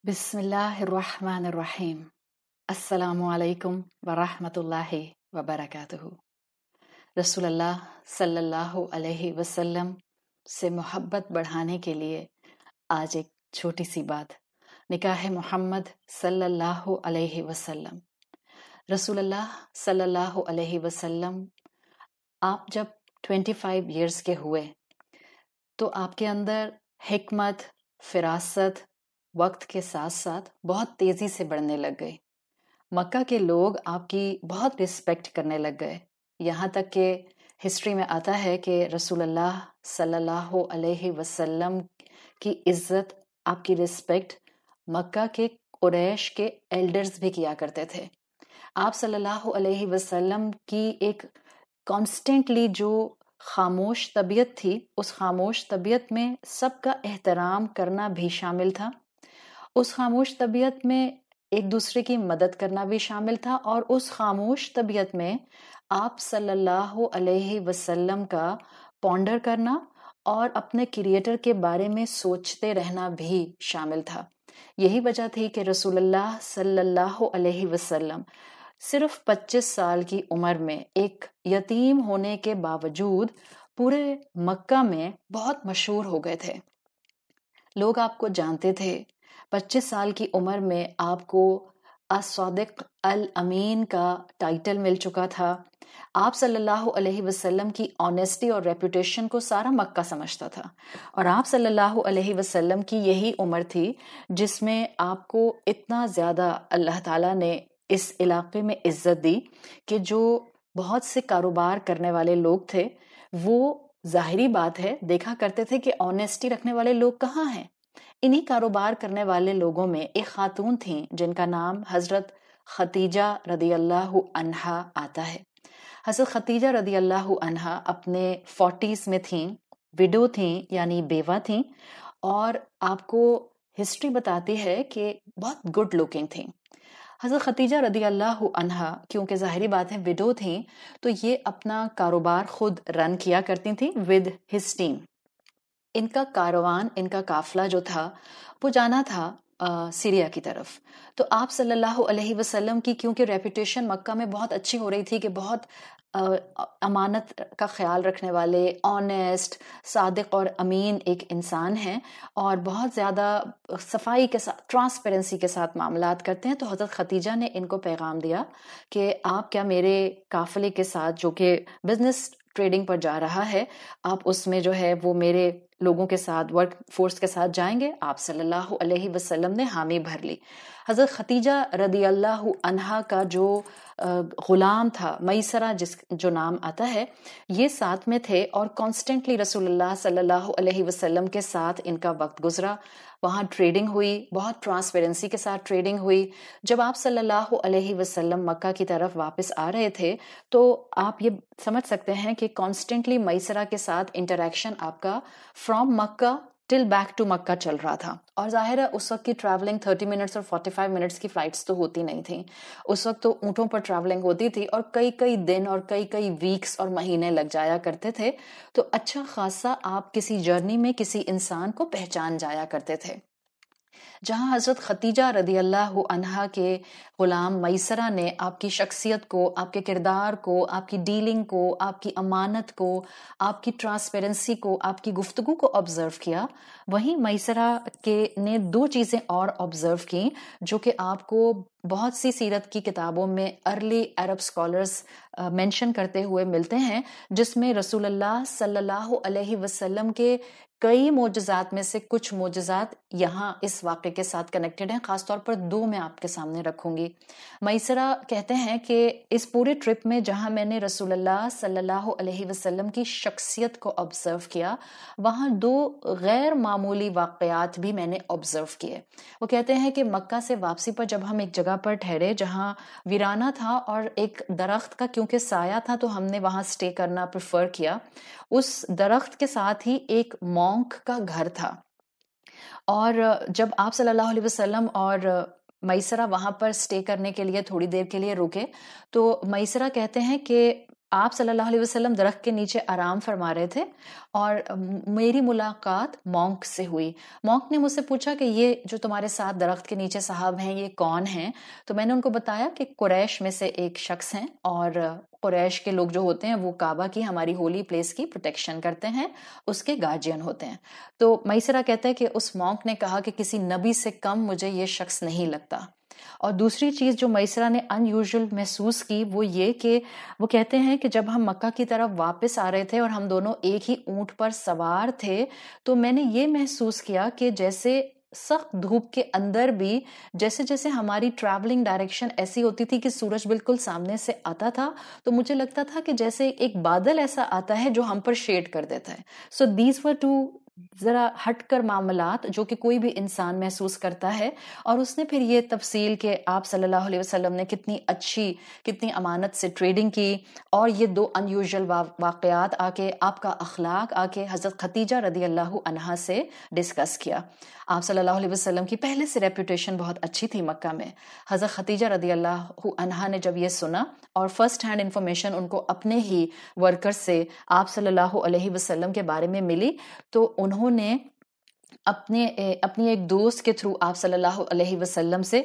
بسم اللہ الرحمن الرحیم۔ السلام علیکم ورحمۃ اللہ وبرکاتہ۔ رسول اللہ صلی اللہ علیہ وسلم سے محبت بڑھانے کے لیے آج ایک چھوٹی سی بات، نکاح محمد صلی اللہ علیہ وسلم۔ رسول اللہ صلی اللہ علیہ وسلم آپ جب 25 ایئرس کے ہوئے تو آپ کے اندر حکمت، فراست وقت کے ساتھ ساتھ بہت تیزی سے بڑھنے لگ گئی۔ مکہ کے لوگ آپ کی بہت رسپیکٹ کرنے لگ گئے، یہاں تک کہ ہسٹری میں آتا ہے کہ رسول اللہ صلی اللہ علیہ وسلم کی عزت، آپ کی رسپیکٹ مکہ کے قریش کے ایلڈرز بھی کیا کرتے تھے۔ آپ صلی اللہ علیہ وسلم کی ایک کانسٹنٹلی جو خاموش طبیعت تھی، اس خاموش طبیعت میں سب کا احترام کرنا بھی شامل تھا۔ اس خاموش طبیعت میں ایک دوسرے کی مدد کرنا بھی شامل تھا، اور اس خاموش طبیعت میں آپ صلی اللہ علیہ وسلم کا پونڈر کرنا اور اپنے کریٹر کے بارے میں سوچتے رہنا بھی شامل تھا۔ یہی وجہ تھی کہ رسول اللہ صلی اللہ علیہ وسلم صرف 25 سال کی عمر میں ایک یتیم ہونے کے باوجود پورے مکہ میں بہت مشہور ہو گئے تھے۔ لوگ آپ کو جانتے تھے۔ 25 سال کی عمر میں آپ کو الصادق الامین کا ٹائٹل مل چکا تھا۔ آپ صلی اللہ علیہ وسلم کی آنیسٹی اور ریپوٹیشن کو سارا مکہ سمجھتا تھا، اور آپ صلی اللہ علیہ وسلم کی یہی عمر تھی جس میں آپ کو اتنا زیادہ اللہ تعالیٰ نے اس علاقے میں عزت دی کہ جو بہت سے کاروبار کرنے والے لوگ تھے وہ ظاہری بات ہے دیکھا کرتے تھے کہ آنیسٹی رکھنے والے لوگ کہاں ہیں۔ انہی کاروبار کرنے والے لوگوں میں ایک خاتون تھیں جن کا نام حضرت ختیجہ رضی اللہ عنہا آتا ہے۔ حضرت ختیجہ رضی اللہ عنہا اپنے 40s میں تھیں، ویڈو تھیں یعنی بیوہ تھیں، اور آپ کو ہسٹری بتاتی ہے کہ بہت گڈ لکنگ تھیں۔ حضرت ختیجہ رضی اللہ عنہا کیونکہ ظاہری بات ہے ویڈو تھیں تو یہ اپنا کاروبار خود رن کیا کرتی تھیں ود ہز ٹیم۔ ان کا کاروان، ان کا قافلہ جو تھا وہ جانا تھا سیریا کی طرف۔ تو آپ صلی اللہ علیہ وسلم کی کیونکہ ریپوٹیشن مکہ میں بہت اچھی ہو رہی تھی کہ بہت امانت کا خیال رکھنے والے، آنیسٹ، صادق اور امین ایک انسان ہیں، اور بہت زیادہ صفائی کے ساتھ، ٹرانسپیرنسی کے ساتھ معاملات کرتے ہیں، تو حضرت ختیجہ نے ان کو پیغام دیا کہ آپ کیا میرے قافلے کے ساتھ جو کہ بزنس ٹریڈنگ پر جا رہا ہے، آپ اس میں جو ہے وہ میرے لوگوں کے ساتھ، ورک فورس کے ساتھ جائیں گے؟ آپ صلی اللہ علیہ وسلم نے حامی بھر لی۔ حضرت ختیجہ رضی اللہ عنہا کا جو غلام تھا میسرہ، جو نام آتا ہے، یہ ساتھ میں تھے اور کانسٹنٹلی رسول اللہ صلی اللہ علیہ وسلم کے ساتھ ان کا وقت گزرا۔ وہاں ٹریڈنگ ہوئی، بہت ٹرانسپیرنسی کے ساتھ ٹریڈنگ ہوئی۔ جب آپ صلی اللہ علیہ وسلم مکہ کی طرف واپس آ رہے تھے تو آپ یہ سمجھ سکتے ہیں کہ کانسٹنٹلی میسرہ کے ساتھ انٹریکشن آپ کا from Mecca till back to Mecca چل رہا تھا، اور ظاہر ہے اس وقت کی ٹریولنگ 30 منٹس اور 45 منٹس کی فلائٹس تو ہوتی نہیں تھیں، اس وقت تو اونٹوں پر ٹریولنگ ہوتی تھی، اور کئی دن اور کئی ویکس اور مہینے لگ جایا کرتے تھے، تو اچھا خاصا آپ کسی جرنی میں کسی انسان کو پہچان جایا کرتے تھے۔ جہاں حضرت ختیجہ رضی اللہ عنہا کے غلام میسرہ نے آپ کی شخصیت کو، آپ کے کردار کو، آپ کی ڈیلنگ کو، آپ کی امانت کو، آپ کی ٹرانسپیرنسی کو، آپ کی گفتگو کو آبزرو کیا، وہیں میسرہ نے 2 چیزیں اور آبزرو کی جو کہ آپ کو بہت سی سیرت کی کتابوں میں ارلی عرب اسکالرز مینشن کرتے ہوئے ملتے ہیں، جس میں رسول اللہ صلی اللہ علیہ وسلم کے کئی معجزات میں سے کچھ معجزات یہاں اس واقعے کے ساتھ کنیکٹڈ ہیں، خاص طور پر 2 میں آپ کے سامنے رکھوں گی۔ میسرہ کہتے ہیں کہ اس پورے ٹرپ میں جہاں میں نے رسول اللہ صلی اللہ علیہ وسلم کی شخصیت کو آبزرو کیا، وہاں 2 غیر معمولی واقعات بھی میں نے آبزرو کیے۔ وہ کہتے ہیں کہ مکہ سے واپسی پر جب ہم ایک جگہ پر ٹھہرے جہاں ویرانہ تھا اور ایک درخت کا کیونکہ سایہ تھا تو ہم نے وہاں سٹے کرنا پریفر کیا، اس درخت کے ساتھ ہی ایک مونک کا گھر تھا، اور جب آپ صلی اللہ علیہ وسلم اور میسرہ وہاں پر سٹے کرنے کے لیے تھوڑی دیر کے لیے رکے تو میسرہ کہتے ہیں کہ آپ صلی اللہ علیہ وسلم درخت کے نیچے آرام فرما رہے تھے اور میری ملاقات مونک سے ہوئی. مونک نے مجھ سے پوچھا کہ یہ جو تمہارے ساتھ درخت کے نیچے صاحب ہیں یہ کون ہیں؟ تو میں نے ان کو بتایا کہ قریش میں سے ایک شخص ہیں، اور قریش کے لوگ جو ہوتے ہیں وہ کعبہ کی، ہماری ہولی پلیس کی پروٹیکشن کرتے ہیں، اس کے گارجین ہوتے ہیں. تو میسرہ کہتا ہے کہ اس مونک نے کہا کہ کسی نبی سے کم مجھے یہ شخص نہیں لگتا. اور دوسری چیز جو میسرہ نے ان یوزول محسوس کی وہ یہ کہ وہ کہتے ہیں کہ جب ہم مکہ کی طرف واپس آ رہے تھے اور ہم دونوں ایک ہی اونٹ پر سوار تھے تو میں نے یہ محسوس کیا کہ جیسے سخت دھوپ کے اندر بھی جیسے جیسے ہماری ٹریولنگ ڈائریکشن ایسی ہوتی تھی کہ سورج بالکل سامنے سے آتا تھا تو مجھے لگتا تھا کہ جیسے ایک بادل ایسا آتا ہے جو ہم پر شیڈ کر دیتا ہے. سو دیز ور ٹو ذرا ہٹ کر معاملات جو کہ کوئی بھی انسان محسوس کرتا ہے. اور اس نے پھر یہ تفصیل کہ آپ صلی اللہ علیہ وسلم نے کتنی امانت سے ٹریڈنگ کی، اور یہ دو ان یوزول واقعات آ کے آپ کا اخلاق آ کے حضرت خدیجہ رضی اللہ عنہا سے ڈسکس کیا. آپ صلی اللہ علیہ وسلم کی پہلے سے ریپوٹیشن بہت اچھی تھی مکہ میں. حضرت خدیجہ رضی اللہ عنہا نے جب یہ سنا اور فرسٹ ہینڈ انفارمیشن ان کو اپنے ہی ورکر سے آپ صلی اللہ علیہ وسلم کے بارے میں ملی تو انہوں نے اپنی ایک دوست کے تھرو آپ صلی اللہ علیہ وسلم سے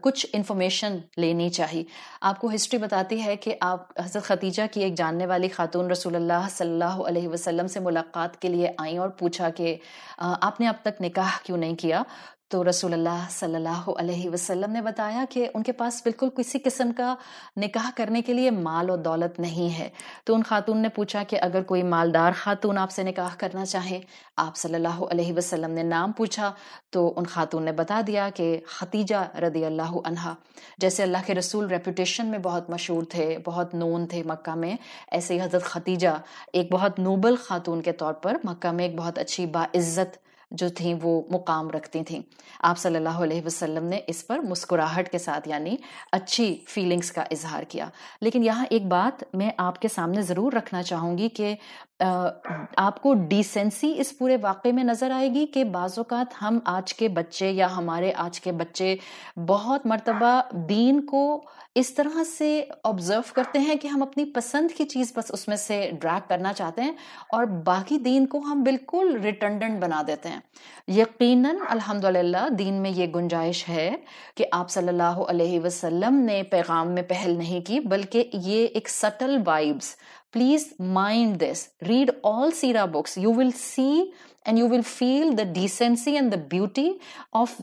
کچھ انفارمیشن لینی چاہیے. آپ کو ہسٹری بتاتی ہے کہ آپ حضرت خدیجہ کی ایک جاننے والی خاتون رسول اللہ صلی اللہ علیہ وسلم سے ملاقات کے لیے آئیں اور پوچھا کہ آپ نے اب تک نکاح کیوں نہیں کیا؟ تو رسول اللہ صلی اللہ علیہ وسلم نے بتایا کہ ان کے پاس بالکل کسی قسم کا نکاح کرنے کے لیے مال و دولت نہیں ہے. تو ان خاتون نے پوچھا کہ اگر کوئی مالدار خاتون آپ سے نکاح کرنا چاہے؟ آپ صلی اللہ علیہ وسلم نے نام پوچھا تو ان خاتون نے بتا دیا کہ خدیجہ رضی اللہ عنہا. جیسے اللہ کے رسول ریپوٹیشن میں بہت مشہور تھے، بہت نون تھے مکہ میں، ایسے ہی حضرت خدیجہ ایک بہت نوبل خاتون کے طور پر مکہ میں ایک بہت اچھی باعزت جو تھیں وہ مقام رکھتی تھیں. آپ صلی اللہ علیہ وسلم نے اس پر مسکراہٹ کے ساتھ یعنی اچھی فیلنگز کا اظہار کیا. لیکن یہاں ایک بات میں آپ کے سامنے ضرور رکھنا چاہوں گی کہ آپ کو ڈیسنسی اس پورے واقعے میں نظر آئے گی کہ بعض اوقات ہم آج کے بچے یا ہمارے آج کے بچے بہت مرتبہ دین کو اس طرح سے آبزرو کرتے ہیں کہ ہم اپنی پسند کی چیز بس اس میں سے ڈریگ کرنا چاہتے ہیں اور باقی دین کو ہم بالکل ریٹنڈنٹ بنا دیتے ہیں. یقیناً الحمدللہ دین میں یہ گنجائش ہے کہ آپ صلی اللہ علیہ وسلم نے پیغام میں پہل نہیں کی، بلکہ یہ ایک subtle vibes. Please mind this. Read all Seerah books. You will see and you will feel the decency and the beauty of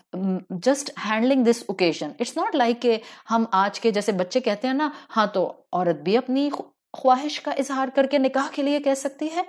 just handling this occasion. It's not like کہ ہم آج کے جیسے بچے کہتے ہیں نا ہاں تو عورت بھی اپنی خواہش کا اظہار کر کے نکاح کے لیے کہہ سکتی ہے،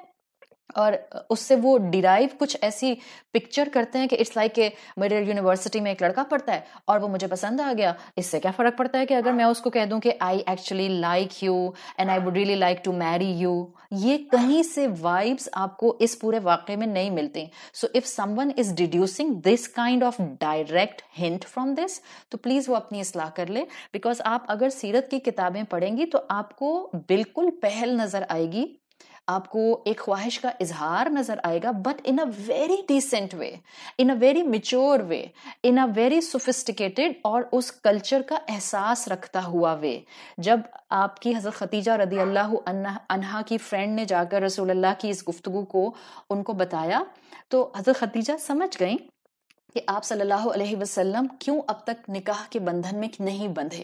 اور اس سے وہ ڈیرائیو کچھ ایسی پکچر کرتے ہیں کہ اٹس لائک کہ میرے یونیورسٹی میں ایک لڑکا پڑھتا ہے اور وہ مجھے پسند آ گیا، اس سے کیا فرق پڑتا ہے کہ اگر میں اس کو کہہ دوں کہ I actually like you and I would really like to marry you. یہ کہیں سے وائبس آپ کو اس پورے واقعے میں نہیں ملتی. So if someone is deducing this kind of direct hint from this تو پلیز وہ اپنی اصلاح کر لے. بیکاز آپ اگر سیرت کی کتابیں پڑھیں گی تو آپ کو بالکل پہل نظر آئے گی، آپ کو ایک خواہش کا اظہار نظر آئے گا، but in a very decent way, in a very mature way, in a very sophisticated اور اس کلچر کا احساس رکھتا ہوا وے. جب آپ کی حضرت خدیجہ رضی اللہ عنہا کی فرینڈ نے جا کر رسول اللہ کی اس گفتگو کو ان کو بتایا تو حضرت خدیجہ سمجھ گئیں کہ آپ صلی اللہ علیہ وسلم کیوں اب تک نکاح کے بندھن میں نہیں بندھے.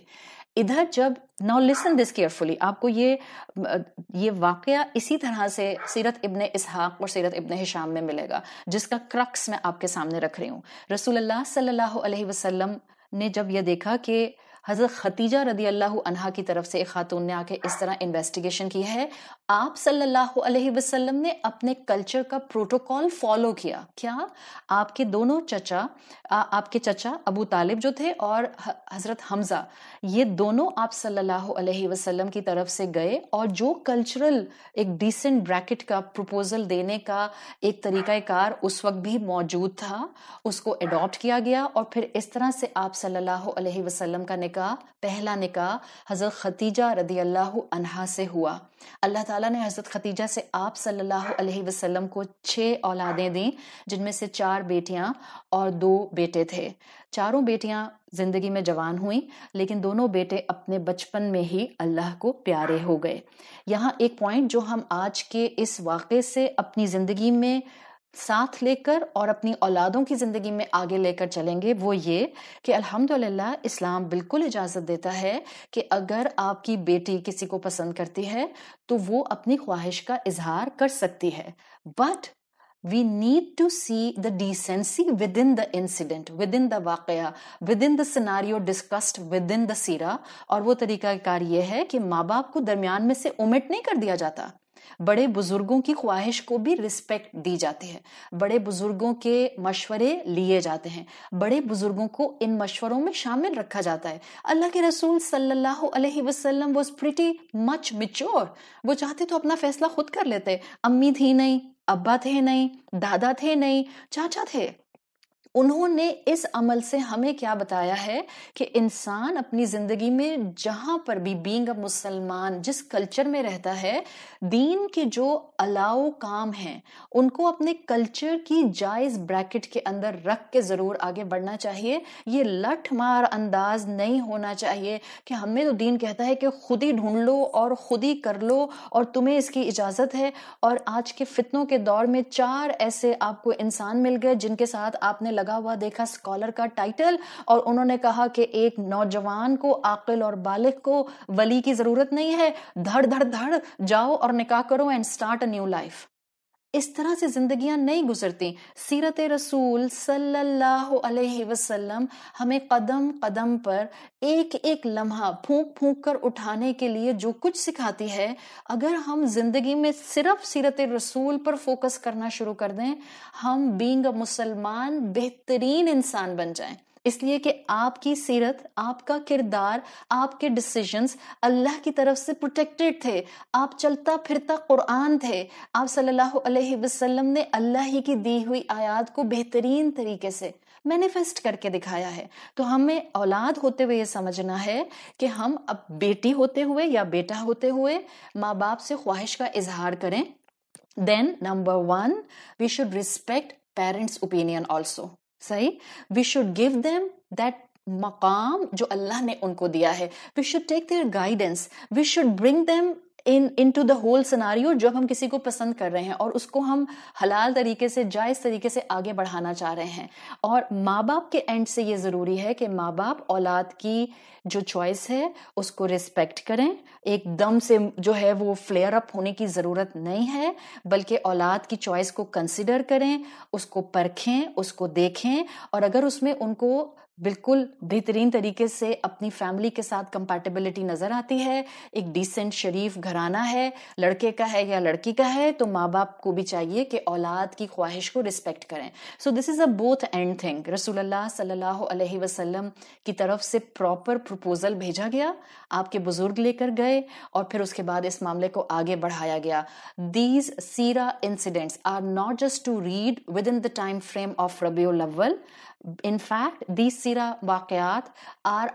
ادھر جب ناؤ لسن دس کیئرفلی، آپ کو یہ واقعہ اسی طرح سے سیرت ابن اسحاق اور سیرت ابن ہشام میں ملے گا، جس کا کرکس میں آپ کے سامنے رکھ رہی ہوں. رسول اللہ صلی اللہ علیہ وسلم نے جب یہ دیکھا کہ حضرت خدیجہ رضی اللہ عنہا کی طرف سے ایک خاتون نے آ کے اس طرح انویسٹیگیشن کی ہے، آپ صلی اللہ علیہ وسلم نے اپنے کلچر کا پروٹوکول فالو کیا. کیا؟ آپ کے دونوں چچا، آپ کے چچا ابو طالب جو تھے اور حضرت حمزہ، یہ دونوں آپ صلی اللہ علیہ وسلم کی طرف سے گئے اور جو کلچرل ایک ڈیسنٹ بریکٹ کا پروپوزل دینے کا ایک طریقہ کار اس وقت بھی موجود تھا، اس کو اڈاپٹ کیا گیا اور پھر اس طرح سے آپ صلی اللہ علیہ وسلم کا نکاح، پہلا نکاح حضرت خدیجہ رضی اللہ عنہا سے ہوا. اللہ تعالیٰ نے حضرت خدیجہ سے آپ صلی اللہ علیہ وسلم کو 6 اولادیں دیں، جن میں سے 4 بیٹیاں اور 2 بیٹے تھے. چاروں بیٹیاں زندگی میں جوان ہوئیں، لیکن دونوں بیٹے اپنے بچپن میں ہی اللہ کو پیارے ہو گئے. یہاں ایک پوائنٹ جو ہم آج کے اس واقعے سے اپنی زندگی میں ساتھ لے کر اور اپنی اولادوں کی زندگی میں آگے لے کر چلیں گے، وہ یہ کہ الحمدللہ اسلام بالکل اجازت دیتا ہے کہ اگر آپ کی بیٹی کسی کو پسند کرتی ہے تو وہ اپنی خواہش کا اظہار کر سکتی ہے. But we need to see the decency within the incident, within the واقعہ, within the scenario discussed within the سیرہ. اور وہ طریقہ کار یہ ہے کہ ماں باپ کو درمیان میں سے omit نہیں کر دیا جاتا. بڑے بزرگوں کی خواہش کو بھی رسپیکٹ دی جاتی ہے، بڑے بزرگوں کے مشورے لیے جاتے ہیں، بڑے بزرگوں کو ان مشوروں میں شامل رکھا جاتا ہے. اللہ کے رسول صلی اللہ علیہ وسلم was pretty much mature. وہ چاہتے تو اپنا فیصلہ خود کر لیتے. امی تھی نہیں، ابا تھے نہیں، دادا تھے نہیں، چاچا تھے. انہوں نے اس عمل سے ہمیں کیا بتایا ہے کہ انسان اپنی زندگی میں جہاں پر بھی بینگ اے مسلمان جس کلچر میں رہتا ہے، دین کے جو الاؤ کام ہیں ان کو اپنے کلچر کی جائز بریکٹ کے اندر رکھ کے ضرور آگے بڑھنا چاہیے. یہ لٹھ مار انداز نہیں ہونا چاہیے کہ ہمیں تو دین کہتا ہے کہ خود ہی ڈھونڈ لو اور خود ہی کر لو اور تمہیں اس کی اجازت ہے. اور آج کے فتنوں کے دور میں 4 ایسے آپ کو انسان مل گئے جن کے ساتھ آپ نے لگا ہوا دیکھا اسکالر کا ٹائٹل، اور انہوں نے کہا کہ ایک نوجوان کو، عاقل اور بالغ کو ولی کی ضرورت نہیں ہے، دھڑ دھڑ دھڑ جاؤ اور نکاح کرو and start a new life. اس طرح سے زندگیاں نہیں گزرتی. سیرت رسول صلی اللہ علیہ وسلم ہمیں قدم قدم پر ایک ایک لمحہ پھونک پھونک کر اٹھانے کے لیے جو کچھ سکھاتی ہے، اگر ہم زندگی میں صرف سیرت رسول پر فوکس کرنا شروع کر دیں، ہم بینگ اے مسلمان بہترین انسان بن جائیں. اس لیے کہ آپ کی سیرت، آپ کا کردار، آپ کے ڈیسیژنز اللہ کی طرف سے پروٹیکٹڈ تھے. آپ چلتا پھرتا قرآن تھے. آپ صلی اللہ علیہ وسلم نے اللہ ہی کی دی ہوئی آیات کو بہترین طریقے سے مینیفیسٹ کر کے دکھایا ہے. تو ہمیں اولاد ہوتے ہوئے یہ سمجھنا ہے کہ ہم اب بیٹی ہوتے ہوئے یا بیٹا ہوتے ہوئے ماں باپ سے خواہش کا اظہار کریں. Then number 1, we should respect parents' opinion also. صحیح، we should give them that مقام جو اللہ نے ان کو دیا ہے. we should take their guidance. we should bring them into the whole scenario جب ہم کسی کو پسند کر رہے ہیں اور اس کو ہم حلال طریقے سے، جائز طریقے سے آگے بڑھانا چاہ رہے ہیں. اور ماں باپ کے اینڈ سے یہ ضروری ہے کہ ماں باپ اولاد کی جو چوائس ہے اس کو ریسپیکٹ کریں. ایک دم سے جو ہے وہ فلیئر اپ ہونے کی ضرورت نہیں ہے، بلکہ اولاد کی چوائس کو کنسیڈر کریں، اس کو پرکھیں، اس کو دیکھیں، اور اگر اس میں ان کو بالکل بہترین طریقے سے اپنی فیملی کے ساتھ کمپیٹیبلٹی نظر آتی ہے، ایک ڈیسنٹ شریف گھرانہ ہے، لڑکے کا ہے یا لڑکی کا ہے، تو ماں باپ کو بھی چاہیے کہ اولاد کی خواہش کو رسپیکٹ کریں. سو دس از اے بوتھ اینڈ تھنگ. رسول اللہ صلی اللہ علیہ وسلم کی طرف سے پراپر پروپوزل بھیجا گیا، آپ کے بزرگ لے کر گئے، اور پھر اس کے بعد اس معاملے کو آگے بڑھایا گیا. These سیرہ incidents are not just to read within the time frame of Rabiul Awwal. In fact, these سیرہ واقعات are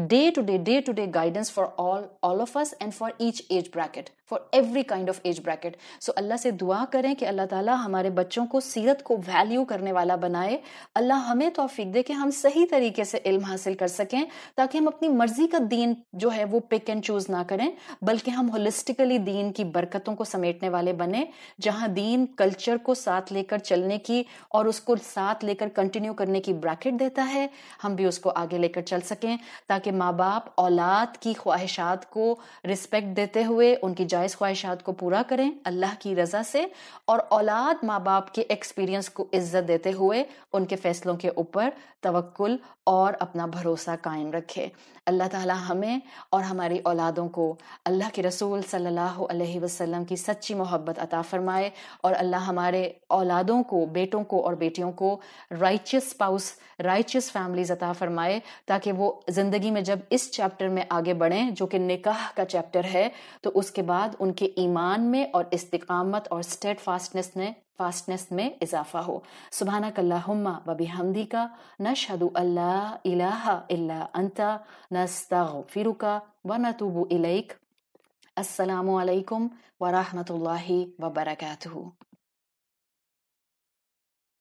day to day guidance for all of us and for each age bracket, for every kind of age bracket. So اللہ سے دعا کریں کہ اللہ تعالیٰ ہمارے بچوں کو سیرت کو ویلیو کرنے والا بنائے. اللہ ہمیں توفیق دے کہ ہم صحیح طریقے سے علم حاصل کر سکیں، تاکہ ہم اپنی مرضی کا دین جو ہے وہ پک اینڈ چوز نہ کریں، بلکہ ہم ہولسٹیکلی دین کی برکتوں کو سمیٹنے والے بنیں. جہاں دین کلچر کو ساتھ لے کر چلنے کی اور اس کو ساتھ لے کر کنٹینیو کرنے کی بریکٹ دیتا ہے، ہم بھی اس کو آگے لے کر چل سکیں، تاکہ ماں باپ اولاد کی خواہشات کو رسپیکٹ دیتے ہوئے ان کی جائز خواہشات کو پورا کریں اللہ کی رضا سے، اور اولاد ماں باپ کے ایکسپیرینس کو عزت دیتے ہوئے ان کے فیصلوں کے اوپر توکل اور اپنا بھروسہ قائم رکھے. اللہ تعالی ہمیں اور ہماری اولادوں کو اللہ کے رسول صلی اللہ علیہ وسلم کی سچی محبت عطا فرمائے، اور اللہ ہمارے اولادوں کو، بیٹوں کو اور بیٹیوں کو رائچس اسپاؤس، رائچس فیملیز عطا فرمائے، تاکہ وہ زندگی میں جب اس چیپٹر میں آگے بڑھیں جو کہ نکاح کا چیپٹر ہے تو اس کے بعد ان کے ایمان میں اور استقامت اور اسٹیڈ فاسٹنس میں اضافہ ہو. سبحانک اللہم و بحمدک نشہد ان لا الہ الا انت نستغفرک و نتوب الیک. السلام علیکم ورحمۃ اللہ وبرکاتہ.